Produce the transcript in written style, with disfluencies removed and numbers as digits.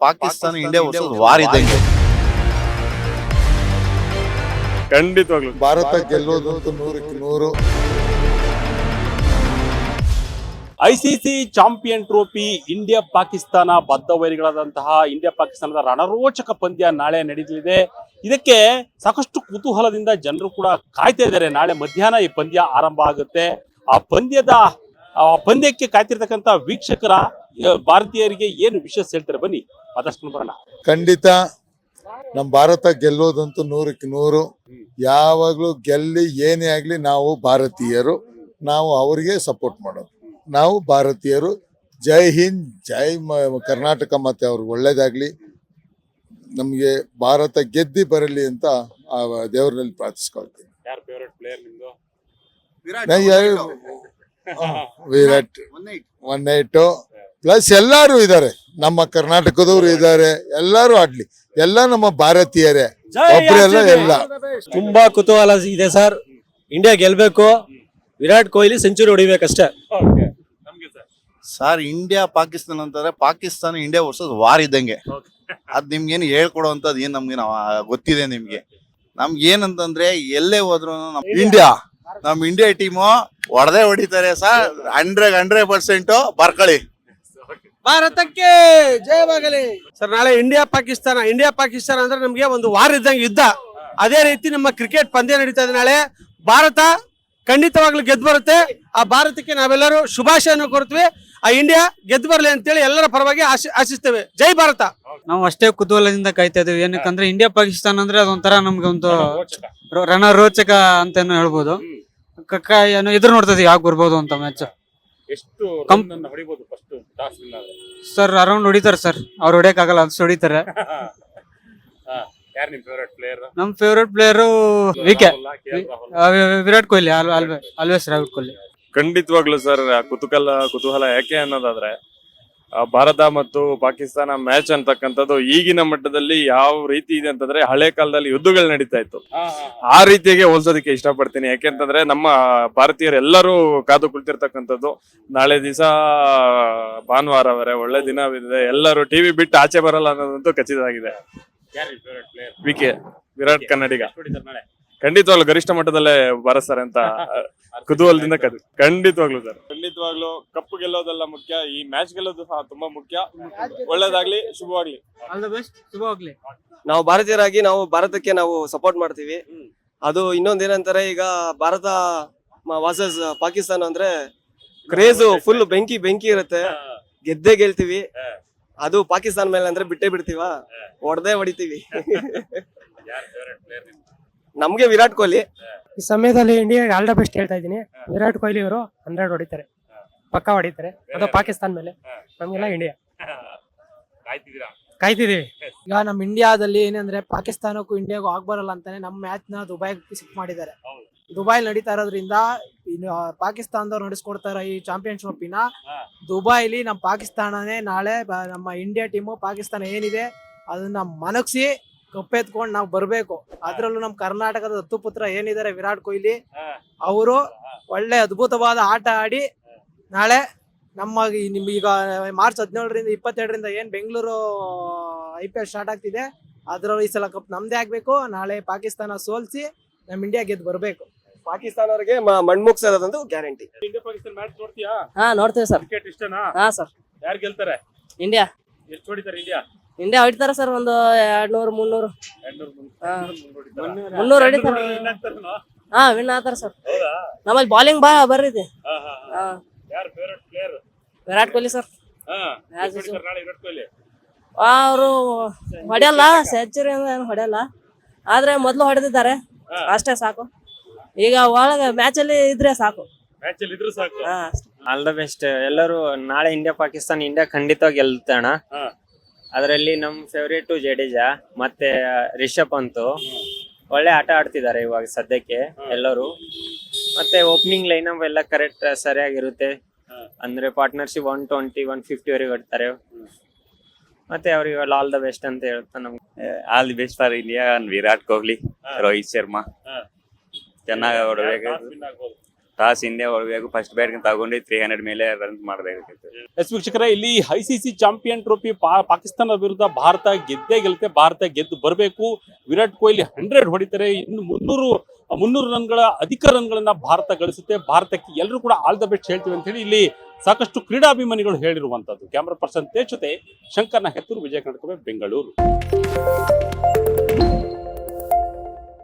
Pakistan India versus war ಇದ್ದಂಗೆ. ಖಂಡಿತವಾಗ್ಲು ಭಾರತ ಗೆಲ್ಲೋದಂತೂ 100ಕ್ಕೆ 100. ICC champion trophy India Pakistan ಬದ್ಧ ವೈರಿಗಳಾದಂತಹ ಇಂಡಿಯಾ ಪಾಕಿಸ್ತಾನದ ರಣರೋಚಕ ಪಂದ್ಯ ನಾಳೆ ನಡೆಯಲಿದೆ. ಇದಕ್ಕೆ ಸಾಕಷ್ಟು ಕುತೂಹಲದಿಂದ ಜನರು ಕೂಡ ಕಾಯ್ತಾ ಇದ್ದಾರೆ. ನಾಳೆ ಮಧ್ಯಾಹ್ನ ಈ ಪಂದ್ಯ ಆರಂಭ ಆಗುತ್ತೆ. ಆ ಪಂದ್ಯಕ್ಕೆ ಕಾಯ್ತಿರ್ತಕ್ಕಂಥ ವೀಕ್ಷಕರ ಭಾರತೀಯರಿಗೆ ಏನು ವಿಷಯ ಹೇಳ್ತಾರೆ, ಬನ್ನಿ ಮಾತಾಡ್ಸ್ಕೊಂಡು ಬರೋಣ. ಖಂಡಿತ ನಮ್ಮ ಭಾರತ ಗೆಲ್ಲೋದಂತೂ 100ಕ್ಕೆ 100. ಯಾವಾಗಲೂ ಗೆಲ್ಲಿ ಏನೇ ಆಗಲಿ ನಾವು ಭಾರತೀಯರು, ನಾವು ಅವರಿಗೆ ಸಪೋರ್ಟ್ ಮಾಡೋದು. ನಾವು ಭಾರತೀಯರು. ಜೈ ಹಿಂದ್, ಜೈ ಕರ್ನಾಟಕ. ಮತ್ತೆ ಅವ್ರಿಗೆ ಒಳ್ಳೇದಾಗ್ಲಿ, ನಮಗೆ ಭಾರತ ಗೆದ್ದಿ ಬರಲಿ ಅಂತ ಆ ದೇವರಲ್ಲಿ ಪ್ರಾರ್ಥಿಸ್ಕೊಳ್ತೀನಿ. ಯಾರು ಫೇವರೇಟ್ ಪ್ಲೇಯರ್ ನಿಮ್ದು? ವಿರಾಟ್ 1-8 ಪ್ಲಸ್ ಎಲ್ಲಾರು ಇದ್ದಾರೆ, ನಮ್ಮ ಕರ್ನಾಟಕದವರು ಇದ್ದಾರೆ, ಎಲ್ಲಾರು ಆಡ್ಲಿ, ಎಲ್ಲ ನಮ್ಮ ಭಾರತೀಯರೇ, ಒಬ್ಬರೆಲ್ಲ ಎಲ್ಲ. ತುಂಬಾ ಕುತೂಹಲ ಇದೆ ಸರ್. ಇಂಡಿಯಾ ಗೆಲ್ಬೇಕು, ವಿರಾಟ್ ಕೊಹ್ಲಿ ಸೆಂಚುರಿ ಹೊಡಿಬೇಕಷ್ಟೇ. ಸರ್, ಇಂಡಿಯಾ ಪಾಕಿಸ್ತಾನ ಅಂತಂದ್ರೆ ಪಾಕಿಸ್ತಾನ ಇಂಡಿಯಾ ವರ್ಸಸ್ ವಾರ್ ಇದ್ದಂಗೆ. ಅದ್ ನಿಮ್ಗೇನು ಹೇಳ್ಕೊಡುವಂತದ್ದು ಏನ್ ನಮ್ಗೆ ಗೊತ್ತಿದೆ. ನಮ್ಗೆ ಏನಂತಂದ್ರೆ ಎಲ್ಲೇ ಹೋದ್ರು ನಮ್ ಇಂಡಿಯಾ ಟೀಮು ಹೊಡಿತಾರೆ ಸರ್. 100% ಬರ್ಕೊಳ್ಳಿ. ಭಾರತಕ್ಕೆ ಜಯವಾಗಲಿ ಸರ್. ನಾಳೆ ಇಂಡಿಯಾ ಪಾಕಿಸ್ತಾನ ಅಂದ್ರೆ ನಮ್ಗೆ ಒಂದು ವಾರ ಇದ್ದಂಗೆ ಯುದ್ಧ. ಅದೇ ರೀತಿ ನಮ್ಮ ಕ್ರಿಕೆಟ್ ಪಂದ್ಯ ನಡೀತಾ ಇದೆ ನಾಳೆ. ಭಾರತ ಖಂಡಿತವಾಗ್ಲೂ ಗೆದ್ದು ಬರುತ್ತೆ. ಆ ಭಾರತಕ್ಕೆ ನಾವೆಲ್ಲರೂ ಶುಭಾಶಯವನ್ನು ಕೊಡ್ತೀವಿ. ಆ ಇಂಡಿಯಾ ಗೆದ್ದು ಬರಲಿ ಅಂತೇಳಿ ಎಲ್ಲರ ಪರವಾಗಿ ಆಶಿಸ್ತೇವೆ. ಜೈ ಭಾರತ. ನಾವು ಅಷ್ಟೇ ಕುತೂಹಲದಿಂದ ಕಾಯ್ತಾ ಇದೀವಿ. ಏನಕ್ಕಂದ್ರೆ ಇಂಡಿಯಾ ಪಾಕಿಸ್ತಾನ ಅಂದ್ರೆ ಅದೊಂಥರ ನಮ್ಗೆ ಒಂದು ರಣರೋಚಕ ಅಂತಾನು ಹೇಳ್ಬೋದು. ಎದುರು ನೋಡ್ತಾ ಇದೀವಿ ಯಾಕೆ ಬರ್ಬೋದು ಅಂತ ಮ್ಯಾಚ್. ಎಷ್ಟು ಹೊಡಿಬಹುದು ಫಸ್ಟ್ ಟಾಸ್ ವಿನ್ ಆದ್ರೆ? ಸರ್ ಅರೌಂಡ್ ಹೊಡಿತಾರೆ ಸರ್. ಅವ್ರು ಹೊಡಿಯಕ್ಕಾಗಲ್ಲ, ಅದು ಹೊಡಿತಾರೆ. ಯಾರು ನಿಮ್ ಫೇವರೇಟ್ ಪ್ಲೇಯರ್? ನಮ್ favourite player Virat Kohli. Always Virat Kohli. ಖಂಡಿತವಾಗ್ಲು ಸರ್. ಕುತೂಹಲ ಯಾಕೆ ಅನ್ನೋದಾದ್ರೆ, ಭಾರತ ಮತ್ತು ಪಾಕಿಸ್ತಾನ ಮ್ಯಾಚ್ ಅಂತಕ್ಕಂಥದ್ದು ಈಗಿನ ಮಟ್ಟದಲ್ಲಿ ಯಾವ ರೀತಿ ಇದೆ ಅಂತಂದ್ರೆ, ಹಳೆ ಕಾಲದಲ್ಲಿ ಯುದ್ಧಗಳು ನಡೀತಾ ಇತ್ತು. ಆ ರೀತಿಯಾಗಿ ಹೋಲ್ಸೋದಕ್ಕೆ ಇಷ್ಟಪಡ್ತೀನಿ. ಯಾಕೆಂತಂದ್ರೆ ನಮ್ಮ ಭಾರತೀಯರು ಎಲ್ಲರೂ ಕಾದು ಕುಳಿತಿರ್ತಕ್ಕಂಥದ್ದು. ನಾಳೆ ದಿವಸ ಭಾನುವಾರ ಒಳ್ಳೆ ದಿನವಿದೆ. ಎಲ್ಲರೂ ಟಿವಿ ಬಿಟ್ಟು ಆಚೆ ಬರಲ್ಲ ಅನ್ನೋದಂತೂ ಖಚಿತವಾಗಿದೆ. ವಿರಾಟ್ ಕನ್ನಡಿಗ ಖಂಡಿತವಾಗ್ಲು ಗರಿಷ್ಠ ಮಟ್ಟದಲ್ಲೇ ಬಾರಿಸ್ತಾರೆ ಅಂತ ಕುತೂಹಲದಿಂದ ಖಂಡಿತವಾಗ್ಲು ಸರ್. ಖಂಡಿತವಾಗ್ಲು ಕಪ್ಪು ಗೆಲ್ಲೋದೆಲ್ಲ ಮುಖ್ಯ, ಈ ಮ್ಯಾಚ್ ಗೆಲ್ಲೋದು ಸಹ ತುಂಬಾ ಮುಖ್ಯ. ಒಳ್ಳೇದಾಗ್ಲಿ, ಶುಭವಾಗ್ಲಿ. ಆಲ್ ದ ಬೆಸ್ಟ್, ಶುಭವಾಗ್ಲಿ. ನಾವು ಭಾರತೀಯರಾಗಿ ನಾವು ಭಾರತಕ್ಕೆ ನಾವು ಸಪೋರ್ಟ್ ಮಾಡ್ತೀವಿ. ಅದು ಇನ್ನೊಂದೇನಂತಾರೆ, ಈಗ ಭಾರತ ವರ್ಸಸ್ ಪಾಕಿಸ್ತಾನ ಅಂದ್ರೆ ಕ್ರೇಜ್ ಫುಲ್ ಬೆಂಕಿ ಇರುತ್ತೆ. ಗೆದ್ದೇ ಗೆಲ್ತೀವಿ. ಅದು ಪಾಕಿಸ್ತಾನ ಮೇಲೆ ಅಂದ್ರೆ ಬಿಟ್ಟೇ ಬಿಡ್ತೀವ, ಹೊಡಿತೀವಿ. ನಮ್ಗೆ ವಿರಾಟ್ ಕೊಹ್ಲಿ. ಈ ಸಮಯದಲ್ಲಿ ಇಂಡಿಯಾಗೆ ಆಲ್ ದ ಬೆಸ್ಟ್ ಹೇಳ್ತಾ ಇದ್ದೀನಿ. ವಿರಾಟ್ ಕೊಹ್ಲಿ ಅವರು 100 ಹೊಡಿತಾರೆ, ಪಕ್ಕಾ ಹೊಡಿತಾರೆ. ಅದು ಪಾಕಿಸ್ತಾನ ಮೇಲೆ. ನಮ್ಗೆಲ್ಲ ಇಂಡಿಯಾ ಕಾಯ್ತಿದೀವಿ. ಈಗ ನಮ್ಮ ಇಂಡಿಯಾದಲ್ಲಿ ಏನಂದ್ರೆ ಪಾಕಿಸ್ತಾನಕ್ಕೂ ಇಂಡಿಯಾಗೂ ಆಗ್ಬರಲ್ಲ ಅಂತಾನೆ ನಮ್ಮ ಮ್ಯಾಚ್ ನ ದುಬೈಗೆ ಶಿಫ್ಟ್ ಮಾಡಿದ್ದಾರೆ. ದುಬೈಲ್ ನಡೀತಾ ಇರೋದ್ರಿಂದ ಪಾಕಿಸ್ತಾನದವ್ರು ನಡೆಸ್ಕೊಡ್ತಾರ ಈ ಚಾಂಪಿಯನ್ ಟ್ರೋಫಿನ. ದುಬೈಲಿ ನಮ್ಮ ಪಾಕಿಸ್ತಾನನೇ ನಾಳೆ ನಮ್ಮ ಇಂಡಿಯಾ ಟೀಮು ಪಾಕಿಸ್ತಾನ ಏನಿದೆ ಅದನ್ನ ಮನಗ್ಸಿ ಕಪ್ಪೆತ್ಕೊಂಡು ನಾವು ಬರ್ಬೇಕು. ಅದ್ರಲ್ಲೂ ನಮ್ಮ ಕರ್ನಾಟಕದ ದತ್ತುಪುತ್ರ ಏನಿದ್ದಾರೆ ವಿರಾಟ್ ಕೊಹ್ಲಿ, ಅವರು ಒಳ್ಳೆ ಅದ್ಭುತವಾದ ಆಟ ಆಡಿ ನಾಳೆ ಈಗ ಮಾರ್ಚ್ 17ರಿಂದ 22ರಿಂದ ಏನ್ ಬೆಂಗಳೂರು IPL ಸ್ಟಾರ್ಟ್ ಆಗ್ತಿದೆ, ಅದ್ರಲ್ಲಿ ಈ ಸಲ ಕಪ್ ನಮ್ದೇ ಆಗ್ಬೇಕು. ನಾಳೆ ಪಾಕಿಸ್ತಾನ ಸೋಲ್ಸಿ ನಮ್ ಇಂಡಿಯಾ ಗೆದ್ದು ಬರ್ಬೇಕು. ಪಾಕಿಸ್ತಾನ ಅವರಿಗೆ ಮಣ್ಮುಗ್ಸೋದಂತೂ ಗ್ಯಾರಂಟಿ. ಇಂಡಿಯಾ ಪಾಕಿಸ್ತಾನ ಮ್ಯಾಚ್ ನೋಡ್ತೀಯಾ? ನೋಡ್ತೇವೆ ಸರ್. ಕ್ರಿಕೆಟ್ ಇಷ್ಟನಾ? ಸರ್. ಯಾರು ಗೆಲ್ತಾರೆ? ಇಂಡಿಯಾ. ಎಷ್ಟು ಹೊಡಿತಾರೆ ಇಂಡಿಯಾ ಹೊಡಿತಾರೆ ಸರ್, ಒಂದು 200-300. 300 ಹೊಡಿತಾರೆ. ವಿನ್ ಆಗ್ತಾರೆ ಸರ್. ನಮ್ಮಲ್ಲಿ ಬಾಲಿಂಗ್ ಬರ್ರಿದೆ. ಯಾರು favourite player? Virat Kohli sir. Virat Kohli ಅವರು ಹೊಡೆಯಲ್ಲ, ಸೆಂಚುರಿ ಹೊಡೆಯಲ್ಲ, ಆದ್ರೆ ಮೊದ್ಲು ಹೊಡೆದಿದ್ದಾರೆ, ಅಷ್ಟೇ ಸಾಕು. ಈಗ ಒಳಗೆ ಮ್ಯಾಚ್ ಅಲ್ಲಿ ಇದ್ರೆ ಸಾಕು. All the best. ಎಲ್ಲರೂ ನಾಳೆ ಇಂಡಿಯಾ ಖಂಡಿತವಾಗಿ ಗೆಲ್ತೆ ಅಣ್ಣ. ಅದರಲ್ಲಿ ನಮ್ ಫೇವ್ರೇಟ್ ಜಡೇಜಾ ಮತ್ತೆ ರಿಷಬ್ ಪಂತ್ ಒಳ್ಳೆ ಆಟ ಆಡ್ತಿದ್ದಾರೆ ಇವಾಗ ಸದ್ಯಕ್ಕೆ ಎಲ್ಲರೂ. ಮತ್ತೆ ಓಪನಿಂಗ್ ಲೈನ್ ಅಪ್ ಎಲ್ಲ ಕರೆಕ್ಟ್ ಸರಿಯಾಗಿರುತ್ತೆ. ಅಂದ್ರೆ ಪಾರ್ಟ್ನರ್ಶಿಪ್ 120-150 ವರೆಗೆ ಆಡ್ತಾರೆ. ಮತ್ತೆ ಅವ್ರಿಗೆ ಆಲ್ ದ ಬೆಸ್ಟ್ ಅಂತ ಹೇಳ್ತಾ ನಮ್ಗೆ all the best for India. Virat Kohli, Rohit Sharma ಚೆನ್ನಾಗಿ ಹೊಡಬೇಕು. ಟಾಸ್ ಇಂಡಿಯಾ ಹೊರಬೇಕು, ಫಸ್ಟ್ ಬ್ಯಾಟಿಂಗ್ ತಗೊಂಡು 300 ಮೇಲೆ ರನ್ ಮಾಡಬೇಕಾಗಿತ್ತು. ಎಸ್ ವೀಕ್ಷಕರೇ, ಇಲ್ಲಿ ICC ಚಾಂಪಿಯನ್ ಟ್ರೋಫಿ ಪಾಕಿಸ್ತಾನದ ವಿರುದ್ಧ ಭಾರತ ಗೆದ್ದೇ ಗೆಲ್ಲುತ್ತೆ. ಭಾರತ ಗೆದ್ದು ಬರಬೇಕು. ವಿರಾಟ್ ಕೊಹ್ಲಿ 100 ಹೊಡಿತಾರೆ. ಇನ್ನು 300 ರನ್ಗಳ ಅಧಿಕ ರನ್ಗಳನ್ನ ಭಾರತ ಗಳಿಸುತ್ತೆ. ಭಾರತಕ್ಕೆ ಎಲ್ಲರೂ ಕೂಡ ಆಲ್ ದ ಬೆಸ್ಟ್ ಹೇಳ್ತೀವಿ ಅಂತ ಹೇಳಿ ಇಲ್ಲಿ ಸಾಕಷ್ಟು ಕ್ರೀಡಾಭಿಮಾನಿಗಳು ಹೇಳಿರುವಂತದ್ದು. ಕ್ಯಾಮರಾ ಪರ್ಸನ್ ತೇಜ್ ಜೊತೆ ಶಂಕರ್ ನಾಯಕ್, ವಿಜಯ ಕರ್ನಾಟಕ, ಬೆಂಗಳೂರು.